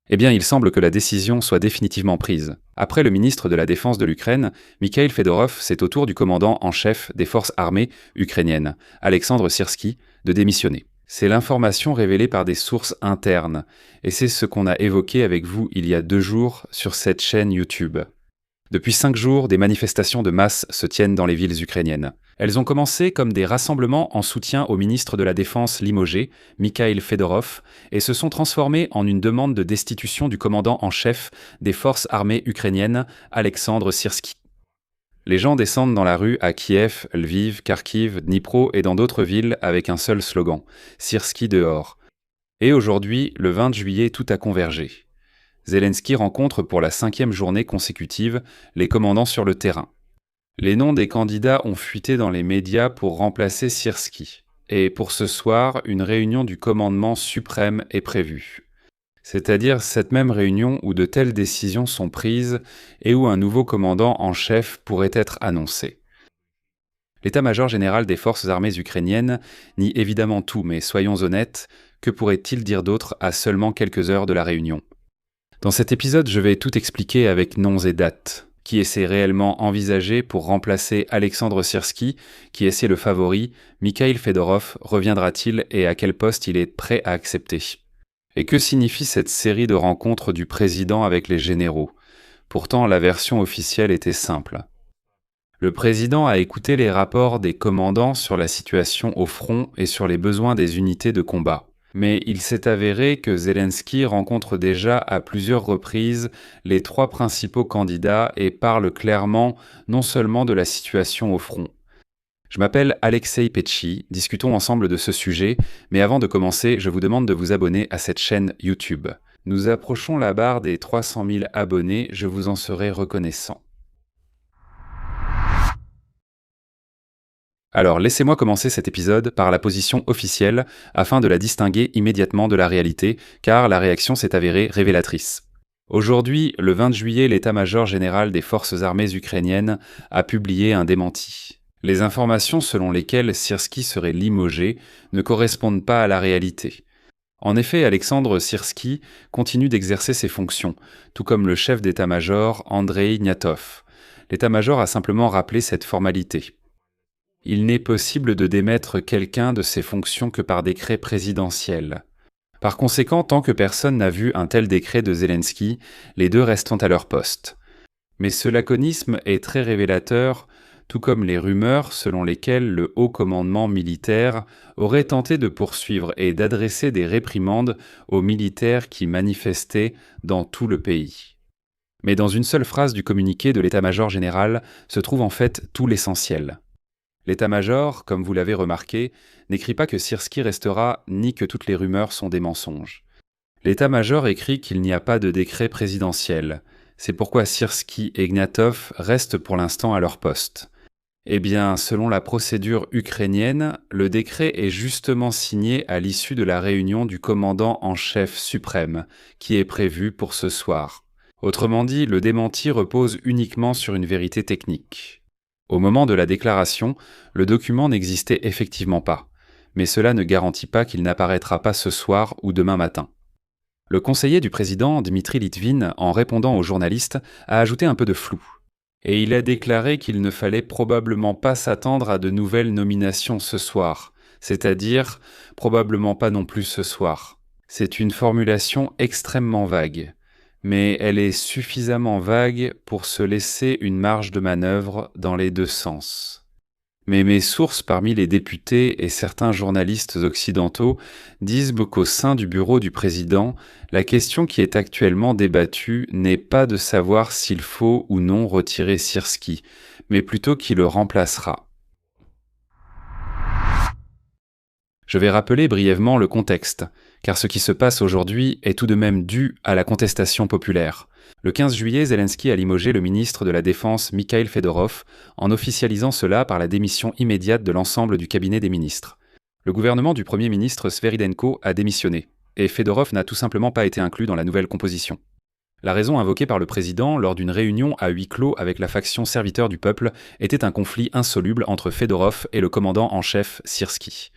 Eh bien, il semble que la décision soit définitivement prise. Après le ministre de la Défense de l'Ukraine, Mikhail Fedorov, c'est au tour du commandant en chef des forces armées ukrainiennes, Alexandre Syrski, de démissionner. C'est l'information révélée par des sources internes, et c'est ce qu'on a évoqué avec vous il y a 2 jours sur cette chaîne YouTube. Depuis 5 jours, des manifestations de masse se tiennent dans les villes ukrainiennes. Elles ont commencé comme des rassemblements en soutien au ministre de la Défense limogé, Mikhail Fedorov, et se sont transformées en une demande de destitution du commandant en chef des forces armées ukrainiennes, Alexandre Syrski. Les gens descendent dans la rue à Kiev, Lviv, Kharkiv, Dnipro et dans d'autres villes avec un seul slogan, Syrski dehors. Et aujourd'hui, le 20 juillet, tout a convergé. Zelensky rencontre pour la 5e journée consécutive les commandants sur le terrain. Les noms des candidats ont fuité dans les médias pour remplacer Syrski. Et pour ce soir, une réunion du commandement suprême est prévue. C'est-à-dire cette même réunion où de telles décisions sont prises et où un nouveau commandant en chef pourrait être annoncé. L'état-major général des forces armées ukrainiennes nie évidemment tout, mais soyons honnêtes, que pourrait-il dire d'autre à seulement quelques heures de la réunion ? Dans cet épisode, je vais tout expliquer avec noms et dates. Qui est réellement envisagé pour remplacer Alexandre Syrski? Qui est le favori? Mikhail Fedorov reviendra-t-il et à quel poste il est prêt à accepter? Et que signifie cette série de rencontres du président avec les généraux? Pourtant, la version officielle était simple. Le président a écouté les rapports des commandants sur la situation au front et sur les besoins des unités de combat. Mais il s'est avéré que Zelensky rencontre déjà à plusieurs reprises les 3 principaux candidats et parle clairement non seulement de la situation au front. Je m'appelle Alexei Petchi, discutons ensemble de ce sujet, mais avant de commencer, je vous demande de vous abonner à cette chaîne YouTube. Nous approchons la barre des 300 000 abonnés, je vous en serai reconnaissant. Alors, laissez-moi commencer cet épisode par la position officielle, afin de la distinguer immédiatement de la réalité, car la réaction s'est avérée révélatrice. Aujourd'hui, le 20 juillet, l'état-major général des forces armées ukrainiennes a publié un démenti. Les informations selon lesquelles Syrski serait limogé ne correspondent pas à la réalité. En effet, Alexandre Syrski continue d'exercer ses fonctions, tout comme le chef d'état-major Andrei Ignatov. L'état-major a simplement rappelé cette formalité. Il n'est possible de démettre quelqu'un de ses fonctions que par décret présidentiel. Par conséquent, tant que personne n'a vu un tel décret de Zelensky, les 2 restent à leur poste. Mais ce laconisme est très révélateur, tout comme les rumeurs selon lesquelles le haut commandement militaire aurait tenté de poursuivre et d'adresser des réprimandes aux militaires qui manifestaient dans tout le pays. Mais dans une seule phrase du communiqué de l'état-major général se trouve en fait tout l'essentiel. L'état-major, comme vous l'avez remarqué, n'écrit pas que Syrski restera ni que toutes les rumeurs sont des mensonges. L'état-major écrit qu'il n'y a pas de décret présidentiel. C'est pourquoi Syrski et Ignatov restent pour l'instant à leur poste. Eh bien, selon la procédure ukrainienne, le décret est justement signé à l'issue de la réunion du commandant en chef suprême, qui est prévue pour ce soir. Autrement dit, le démenti repose uniquement sur une vérité technique. Au moment de la déclaration, le document n'existait effectivement pas, mais cela ne garantit pas qu'il n'apparaîtra pas ce soir ou demain matin. Le conseiller du président, Dmitri Litvin, en répondant aux journalistes, a ajouté un peu de flou. Et il a déclaré qu'il ne fallait probablement pas s'attendre à de nouvelles nominations ce soir, c'est-à-dire probablement pas non plus ce soir. C'est une formulation extrêmement vague. Mais elle est suffisamment vague pour se laisser une marge de manœuvre dans les 2 sens. Mais mes sources parmi les députés et certains journalistes occidentaux disent qu'au sein du bureau du président, la question qui est actuellement débattue n'est pas de savoir s'il faut ou non retirer Syrski, mais plutôt qui le remplacera. Je vais rappeler brièvement le contexte, car ce qui se passe aujourd'hui est tout de même dû à la contestation populaire. Le 15 juillet, Zelensky a limogé le ministre de la Défense Mikhail Fedorov, en officialisant cela par la démission immédiate de l'ensemble du cabinet des ministres. Le gouvernement du Premier ministre Sveridenko a démissionné, et Fedorov n'a tout simplement pas été inclus dans la nouvelle composition. La raison invoquée par le président lors d'une réunion à huis clos avec la faction serviteur du peuple était un conflit insoluble entre Fedorov et le commandant en chef Syrski.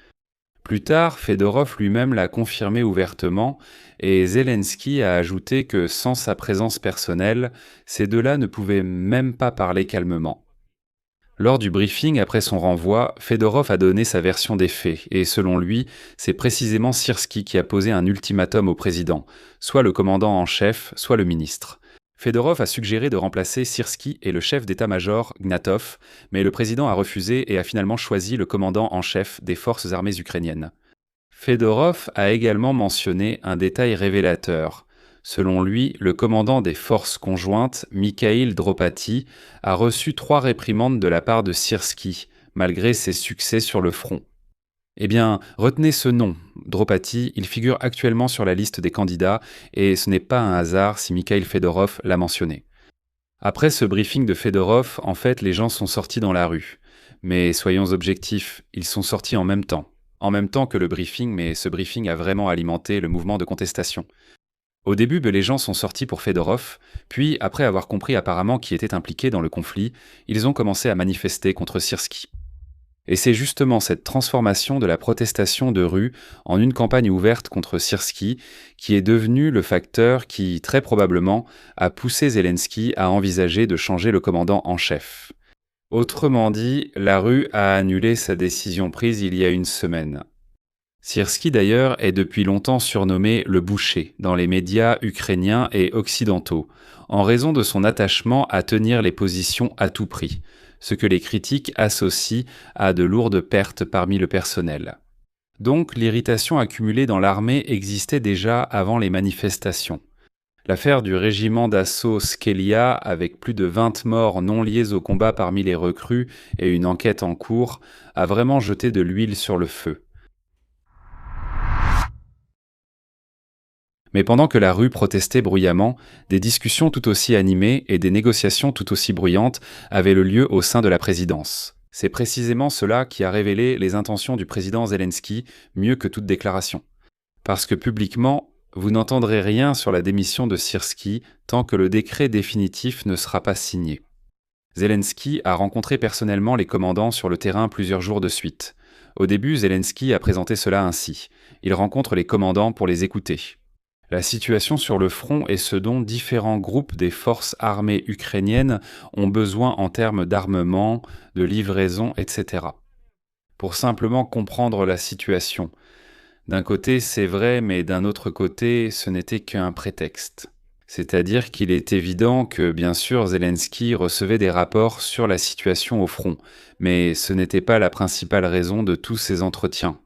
Plus tard, Fedorov lui-même l'a confirmé ouvertement, et Zelensky a ajouté que sans sa présence personnelle, ces deux-là ne pouvaient même pas parler calmement. Lors du briefing après son renvoi, Fedorov a donné sa version des faits, et selon lui, c'est précisément Syrski qui a posé un ultimatum au président, soit le commandant en chef, soit le ministre. Fedorov a suggéré de remplacer Syrski et le chef d'état-major, Gnatov, mais le président a refusé et a finalement choisi le commandant en chef des forces armées ukrainiennes. Fedorov a également mentionné un détail révélateur. Selon lui, le commandant des forces conjointes, Mikhail Dropati, a reçu 3 réprimandes de la part de Syrski, malgré ses succès sur le front. Eh bien, retenez ce nom, Dropati, il figure actuellement sur la liste des candidats, et ce n'est pas un hasard si Mikhail Fedorov l'a mentionné. Après ce briefing de Fedorov, en fait, les gens sont sortis dans la rue. Mais soyons objectifs, ils sont sortis en même temps. En même temps que le briefing, mais ce briefing a vraiment alimenté le mouvement de contestation. Au début, les gens sont sortis pour Fedorov, puis, après avoir compris apparemment qui était impliqué dans le conflit, ils ont commencé à manifester contre Syrski. Et c'est justement cette transformation de la protestation de rue en une campagne ouverte contre Syrski qui est devenue le facteur qui, très probablement, a poussé Zelensky à envisager de changer le commandant en chef. Autrement dit, la rue a annulé sa décision prise il y a une semaine. Syrski d'ailleurs est depuis longtemps surnommé le boucher dans les médias ukrainiens et occidentaux, en raison de son attachement à tenir les positions à tout prix, ce que les critiques associent à de lourdes pertes parmi le personnel. Donc l'irritation accumulée dans l'armée existait déjà avant les manifestations. L'affaire du régiment d'assaut Skelia, avec plus de 20 morts non liés au combat parmi les recrues et une enquête en cours, a vraiment jeté de l'huile sur le feu. Mais pendant que la rue protestait bruyamment, des discussions tout aussi animées et des négociations tout aussi bruyantes avaient le lieu au sein de la présidence. C'est précisément cela qui a révélé les intentions du président Zelensky mieux que toute déclaration. Parce que publiquement, vous n'entendrez rien sur la démission de Syrski tant que le décret définitif ne sera pas signé. Zelensky a rencontré personnellement les commandants sur le terrain plusieurs jours de suite. Au début, Zelensky a présenté cela ainsi. Il rencontre les commandants pour les écouter. La situation sur le front est ce dont différents groupes des forces armées ukrainiennes ont besoin en termes d'armement, de livraison, etc. Pour simplement comprendre la situation. D'un côté, c'est vrai, mais d'un autre côté, ce n'était qu'un prétexte. C'est-à-dire qu'il est évident que, bien sûr, Zelensky recevait des rapports sur la situation au front, mais ce n'était pas la principale raison de tous ces entretiens.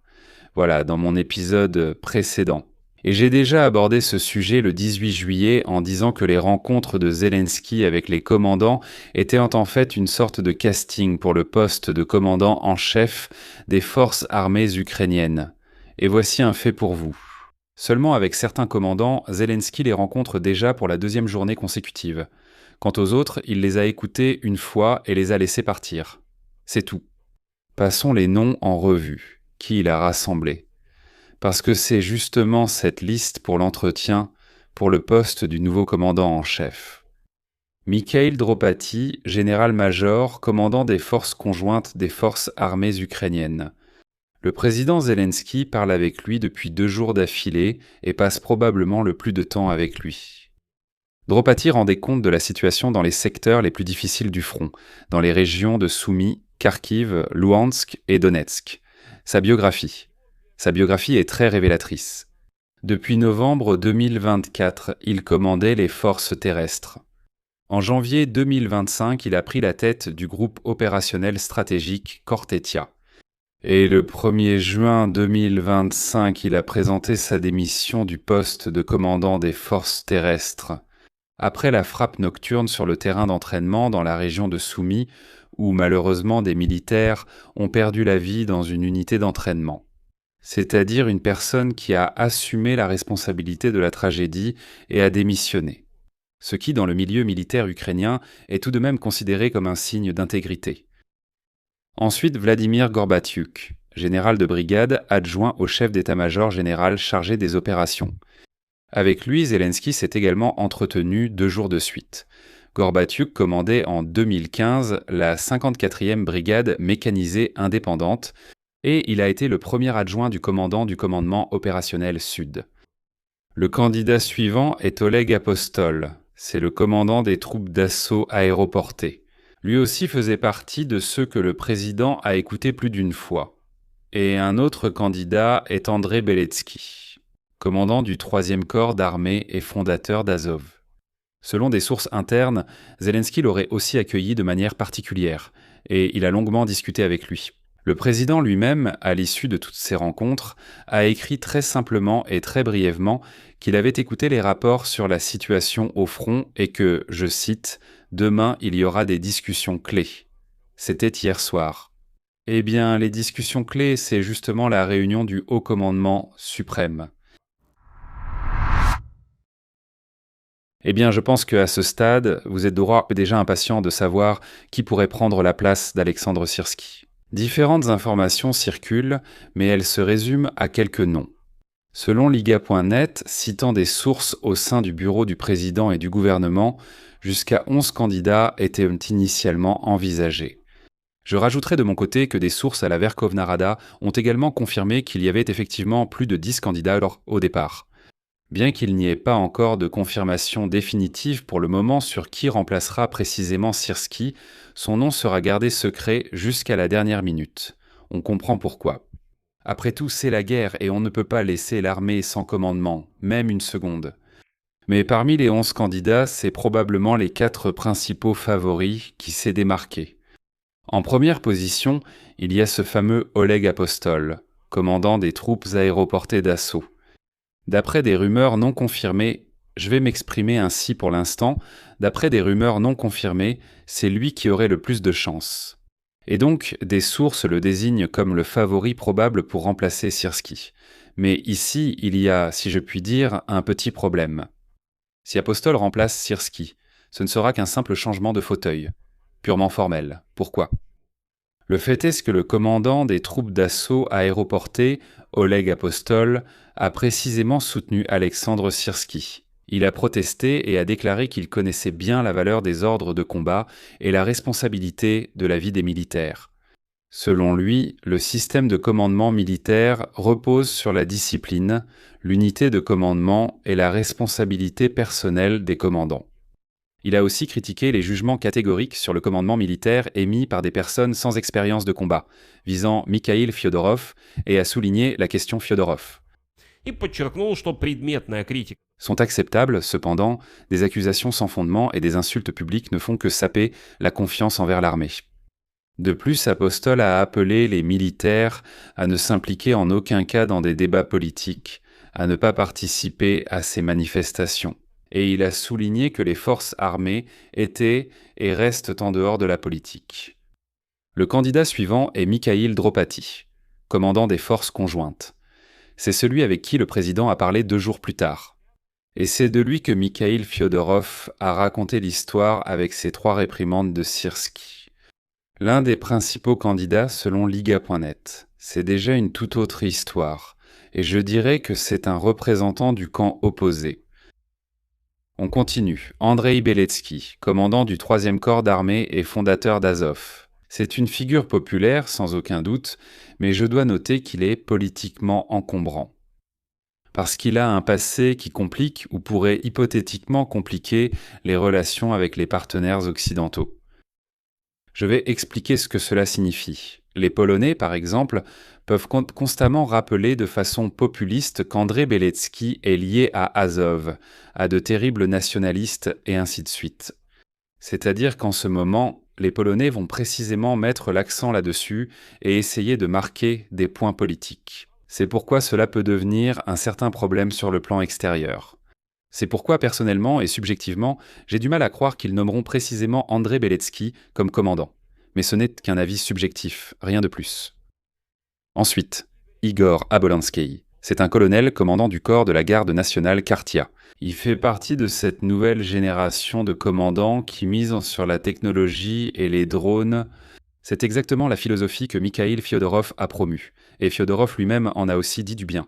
Voilà, dans mon épisode précédent. Et j'ai déjà abordé ce sujet le 18 juillet en disant que les rencontres de Zelensky avec les commandants étaient en fait une sorte de casting pour le poste de commandant en chef des forces armées ukrainiennes. Et voici un fait pour vous. Seulement avec certains commandants, Zelensky les rencontre déjà pour la 2e journée consécutive. Quant aux autres, il les a écoutés une fois et les a laissés partir. C'est tout. Passons les noms en revue. Qui il a rassemblé ? Parce que c'est justement cette liste pour l'entretien, pour le poste du nouveau commandant en chef. Mikhail Dropati, général-major, commandant des forces conjointes des forces armées ukrainiennes. Le président Zelensky parle avec lui depuis 2 jours d'affilée et passe probablement le plus de temps avec lui. Dropati rendait compte de la situation dans les secteurs les plus difficiles du front, dans les régions de Soumy, Kharkiv, Louhansk et Donetsk. Sa biographie est très révélatrice. Depuis novembre 2024, il commandait les forces terrestres. En janvier 2025, il a pris la tête du groupe opérationnel stratégique Kortetia. Et le 1er juin 2025, il a présenté sa démission du poste de commandant des forces terrestres. Après la frappe nocturne sur le terrain d'entraînement dans la région de Soumy, où malheureusement des militaires ont perdu la vie dans une unité d'entraînement. C'est-à-dire une personne qui a assumé la responsabilité de la tragédie et a démissionné. Ce qui, dans le milieu militaire ukrainien, est tout de même considéré comme un signe d'intégrité. Ensuite, Vladimir Gorbatyuk, général de brigade adjoint au chef d'état-major général chargé des opérations. Avec lui, Zelensky s'est également entretenu 2 jours de suite. Gorbatyuk commandait en 2015 la 54e brigade mécanisée indépendante, et il a été le premier adjoint du commandant du commandement opérationnel Sud. Le candidat suivant est Oleg Apostol, c'est le commandant des troupes d'assaut aéroportées. Lui aussi faisait partie de ceux que le président a écoutés plus d'une fois. Et un autre candidat est André Beletsky, commandant du 3e corps d'armée et fondateur d'Azov. Selon des sources internes, Zelensky l'aurait aussi accueilli de manière particulière, et il a longuement discuté avec lui. Le président lui-même, à l'issue de toutes ces rencontres, a écrit très simplement et très brièvement qu'il avait écouté les rapports sur la situation au front et que, je cite, « Demain, il y aura des discussions clés ». C'était hier soir. Eh bien, les discussions clés, c'est justement la réunion du Haut Commandement suprême. Eh bien, je pense qu'à ce stade, vous êtes déjà impatient de savoir qui pourrait prendre la place d'Alexandre Syrski. Différentes informations circulent, mais elles se résument à quelques noms. Selon Liga.net, citant des sources au sein du bureau du président et du gouvernement, jusqu'à 11 candidats étaient initialement envisagés. Je rajouterai de mon côté que des sources à la Verkhovna Rada ont également confirmé qu'il y avait effectivement plus de 10 candidats au départ. Bien qu'il n'y ait pas encore de confirmation définitive pour le moment sur qui remplacera précisément Syrski, son nom sera gardé secret jusqu'à la dernière minute. On comprend pourquoi. Après tout, c'est la guerre et on ne peut pas laisser l'armée sans commandement, même une seconde. Mais parmi les 11 candidats, c'est probablement les 4 principaux favoris qui s'est démarqué. En première position, il y a ce fameux Oleg Apostol, commandant des troupes aéroportées d'assaut. D'après des rumeurs non confirmées, je vais m'exprimer ainsi pour l'instant, d'après des rumeurs non confirmées, c'est lui qui aurait le plus de chances. Et donc, des sources le désignent comme le favori probable pour remplacer Syrski. Mais ici, il y a, si je puis dire, un petit problème. Si Apostol remplace Syrski, ce ne sera qu'un simple changement de fauteuil, purement formel. Pourquoi ? Le fait est que le commandant des troupes d'assaut aéroportées, Oleg Apostol, a précisément soutenu Alexandre Syrski. Il a protesté et a déclaré qu'il connaissait bien la valeur des ordres de combat et la responsabilité de la vie des militaires. Selon lui, le système de commandement militaire repose sur la discipline, l'unité de commandement et la responsabilité personnelle des commandants. Il a aussi critiqué les jugements catégoriques sur le commandement militaire émis par des personnes sans expérience de combat, visant Mikhail Fyodorov, et a souligné la question Fyodorov. Sont acceptables, cependant, des accusations sans fondement et des insultes publiques ne font que saper la confiance envers l'armée. De plus, Apostol a appelé les militaires à ne s'impliquer en aucun cas dans des débats politiques, à ne pas participer à ces manifestations. Et il a souligné que les forces armées étaient et restent en dehors de la politique. Le candidat suivant est Mikhail Dropati, commandant des forces conjointes. C'est celui avec qui le président a parlé 2 jours plus tard. Et c'est de lui que Mikhail Fyodorov a raconté l'histoire avec ses 3 réprimandes de Syrski. L'un des principaux candidats selon Liga.net. C'est déjà une toute autre histoire, et je dirais que c'est un représentant du camp opposé. On continue. Andrei Beletsky, commandant du 3e corps d'armée et fondateur d'Azov. C'est une figure populaire, sans aucun doute, mais je dois noter qu'il est politiquement encombrant. Parce qu'il a un passé qui complique ou pourrait hypothétiquement compliquer les relations avec les partenaires occidentaux. Je vais expliquer ce que cela signifie. Les Polonais, par exemple, peuvent constamment rappeler de façon populiste qu'André Beletsky est lié à Azov, à de terribles nationalistes et ainsi de suite. C'est-à-dire qu'en ce moment, les Polonais vont précisément mettre l'accent là-dessus et essayer de marquer des points politiques. C'est pourquoi cela peut devenir un certain problème sur le plan extérieur. C'est pourquoi, personnellement et subjectivement, j'ai du mal à croire qu'ils nommeront précisément André Beletsky comme commandant. Mais ce n'est qu'un avis subjectif, rien de plus. Ensuite, Igor Abolansky. C'est un colonel commandant du corps de la garde nationale Kartia. Il fait partie de cette nouvelle génération de commandants qui misent sur la technologie et les drones. C'est exactement la philosophie que Mikhail Fyodorov a promue, et Fyodorov lui-même en a aussi dit du bien.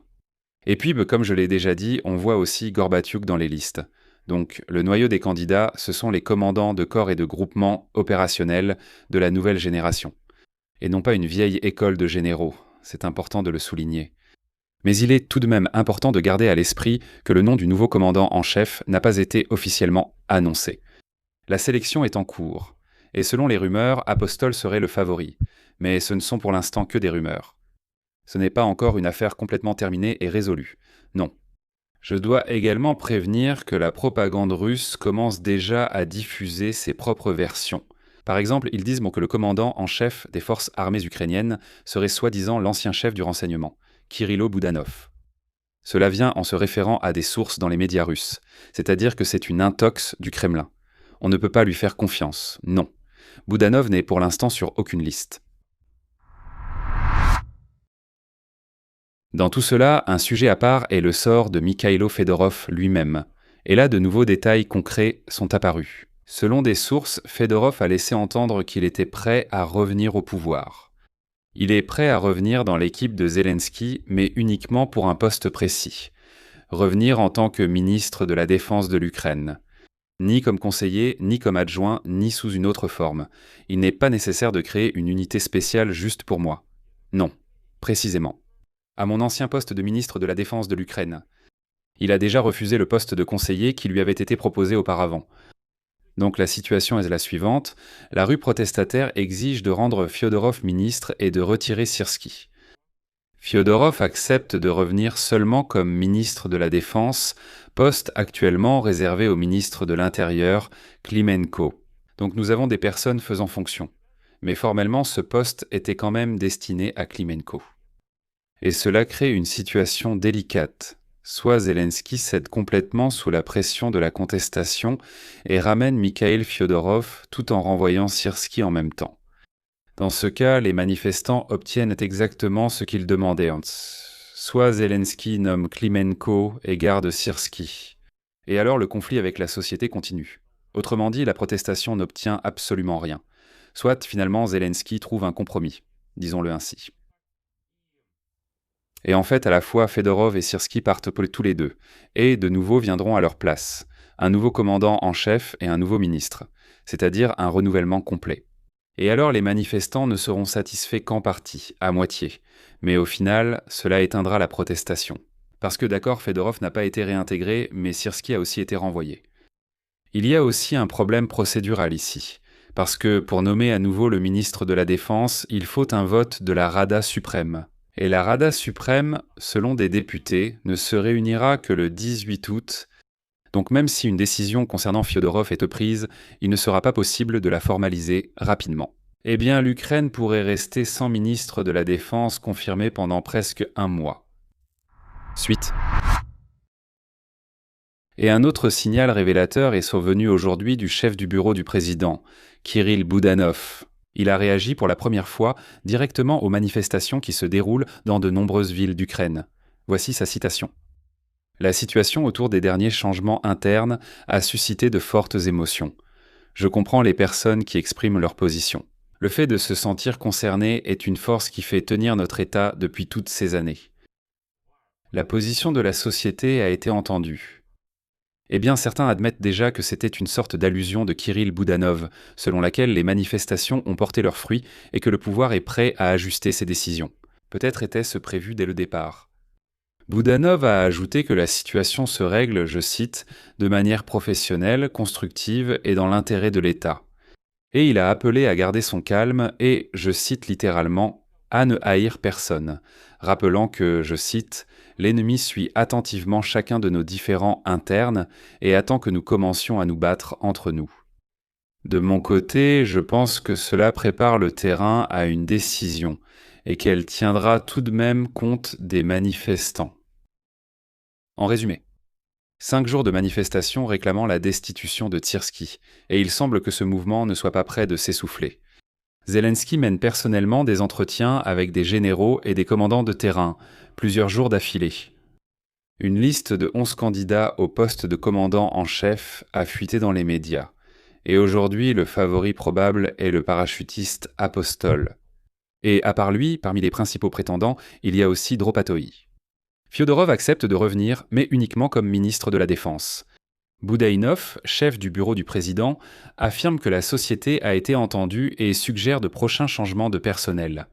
Et puis, comme je l'ai déjà dit, on voit aussi Gorbatchouk dans les listes. Donc, le noyau des candidats, ce sont les commandants de corps et de groupements opérationnels de la nouvelle génération. Et non pas une vieille école de généraux. c'est important de le souligner. Mais il est tout de même important de garder à l'esprit que le nom du nouveau commandant en chef n'a pas été officiellement annoncé. La sélection est en cours, et selon les rumeurs, Apostol serait le favori, mais ce ne sont pour l'instant que des rumeurs. Ce n'est pas encore une affaire complètement terminée et résolue, non. Je dois également prévenir que la propagande russe commence déjà à diffuser ses propres versions. Par exemple, ils disent que le commandant en chef des forces armées ukrainiennes serait soi-disant l'ancien chef du renseignement, Kirilo Boudanov. Cela vient en se référant à des sources dans les médias russes, c'est-à-dire que c'est une intox du Kremlin. On ne peut pas lui faire confiance, non. Boudanov n'est pour l'instant sur aucune liste. Dans tout cela, un sujet à part est le sort de Mikhailo Fedorov lui-même. Et là, de nouveaux détails concrets sont apparus. Selon des sources, Fedorov a laissé entendre qu'il était prêt à revenir au pouvoir. Il est prêt à revenir dans l'équipe de Zelensky, mais uniquement pour un poste précis. Revenir en tant que ministre de la Défense de l'Ukraine. Ni comme conseiller, ni comme adjoint, ni sous une autre forme. Il n'est pas nécessaire de créer une unité spéciale juste pour moi. Non, précisément. À mon ancien poste de ministre de la Défense de l'Ukraine. Il a déjà refusé le poste de conseiller qui lui avait été proposé auparavant. Donc la situation est la suivante. La rue protestataire exige de rendre Fyodorov ministre et de retirer Syrski. Fyodorov accepte de revenir seulement comme ministre de la Défense, poste actuellement réservé au ministre de l'Intérieur, Klimenko. Donc nous avons des personnes faisant fonction. Mais formellement, ce poste était quand même destiné à Klimenko. Et cela crée une situation délicate. Soit Zelensky cède complètement sous la pression de la contestation et ramène Mikhail Fyodorov tout en renvoyant Syrski en même temps. Dans ce cas, les manifestants obtiennent exactement ce qu'ils demandaient. Soit Zelensky nomme Klimenko et garde Syrski. Et alors le conflit avec la société continue. Autrement dit, la protestation n'obtient absolument rien. Soit finalement Zelensky trouve un compromis, disons-le ainsi. Et en fait, à la fois Fedorov et Syrski partent tous les deux, et de nouveau viendront à leur place, un nouveau commandant en chef et un nouveau ministre, c'est-à-dire un renouvellement complet. Et alors les manifestants ne seront satisfaits qu'en partie, à moitié, mais au final, cela éteindra la protestation. Parce que d'accord, Fedorov n'a pas été réintégré, mais Syrski a aussi été renvoyé. Il y a aussi un problème procédural ici, parce que pour nommer à nouveau le ministre de la Défense, il faut un vote de la Rada suprême. Et la Rada suprême, selon des députés, ne se réunira que le 18 août. Donc même si une décision concernant Fyodorov est prise, il ne sera pas possible de la formaliser rapidement. Eh bien, l'Ukraine pourrait rester sans ministre de la Défense confirmé pendant presque un mois. Suite. Et un autre signal révélateur est survenu aujourd'hui du chef du bureau du président, Kirill Boudanov. Il a réagi pour la première fois directement aux manifestations qui se déroulent dans de nombreuses villes d'Ukraine. Voici sa citation. La situation autour des derniers changements internes a suscité de fortes émotions. Je comprends les personnes qui expriment leur position. Le fait de se sentir concerné est une force qui fait tenir notre État depuis toutes ces années. La position de la société a été entendue. Eh bien, certains admettent déjà que c'était une sorte d'allusion de Kirill Boudanov, selon laquelle les manifestations ont porté leurs fruits et que le pouvoir est prêt à ajuster ses décisions. Peut-être était-ce prévu dès le départ. Boudanov a ajouté que la situation se règle, je cite, de manière professionnelle, constructive et dans l'intérêt de l'État. Et il a appelé à garder son calme et, je cite littéralement, à ne haïr personne, rappelant que, je cite, « L'ennemi suit attentivement chacun de nos différends internes et attend que nous commencions à nous battre entre nous. » De mon côté, je pense que cela prépare le terrain à une décision et qu'elle tiendra tout de même compte des manifestants. En résumé, 5 jours de manifestations réclamant la destitution de Syrski, et il semble que ce mouvement ne soit pas près de s'essouffler. Zelensky mène personnellement des entretiens avec des généraux et des commandants de terrain, plusieurs jours d'affilée. Une liste de 11 candidats au poste de commandant en chef a fuité dans les médias. Et aujourd'hui, le favori probable est le parachutiste Apostol. Et à part lui, parmi les principaux prétendants, il y a aussi Dropatoi. Fyodorov accepte de revenir, mais uniquement comme ministre de la Défense. Boudaïnov, chef du bureau du président, affirme que la société a été entendue et suggère de prochains changements de personnel.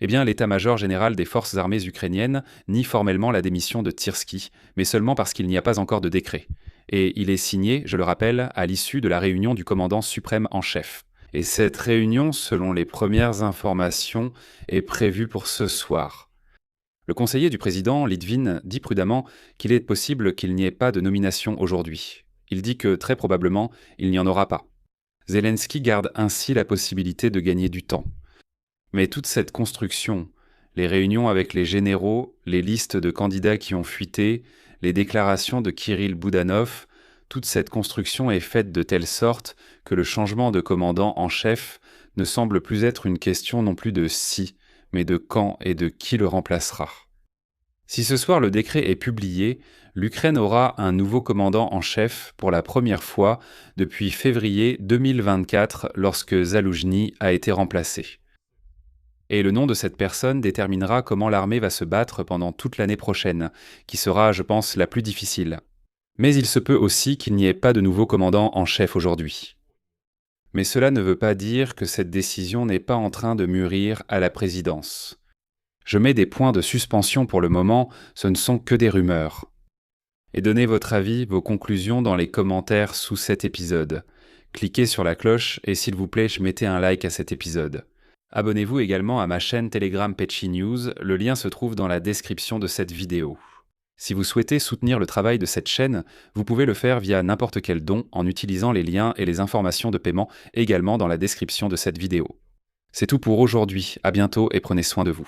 Eh bien, l'état-major général des forces armées ukrainiennes nie formellement la démission de Tyrsky, mais seulement parce qu'il n'y a pas encore de décret. Et il est signé, je le rappelle, à l'issue de la réunion du commandant suprême en chef. Et cette réunion, selon les premières informations, est prévue pour ce soir. Le conseiller du président, Lytvyn, dit prudemment qu'il est possible qu'il n'y ait pas de nomination aujourd'hui. Il dit que, très probablement, il n'y en aura pas. Zelensky garde ainsi la possibilité de gagner du temps. Mais toute cette construction, les réunions avec les généraux, les listes de candidats qui ont fuité, les déclarations de Kirill Boudanov, toute cette construction est faite de telle sorte que le changement de commandant en chef ne semble plus être une question non plus de si, mais de quand et de qui le remplacera. Si ce soir le décret est publié, l'Ukraine aura un nouveau commandant en chef pour la première fois depuis février 2024 lorsque Zaloujny a été remplacé. Et le nom de cette personne déterminera comment l'armée va se battre pendant toute l'année prochaine, qui sera, je pense, la plus difficile. Mais il se peut aussi qu'il n'y ait pas de nouveau commandant en chef aujourd'hui. Mais cela ne veut pas dire que cette décision n'est pas en train de mûrir à la présidence. Je mets des points de suspension pour le moment, ce ne sont que des rumeurs. Et donnez votre avis, vos conclusions dans les commentaires sous cet épisode. Cliquez sur la cloche et s'il vous plaît, mettez un like à cet épisode. Abonnez-vous également à ma chaîne Telegram Petchy News, le lien se trouve dans la description de cette vidéo. Si vous souhaitez soutenir le travail de cette chaîne, vous pouvez le faire via n'importe quel don en utilisant les liens et les informations de paiement également dans la description de cette vidéo. C'est tout pour aujourd'hui, à bientôt et prenez soin de vous.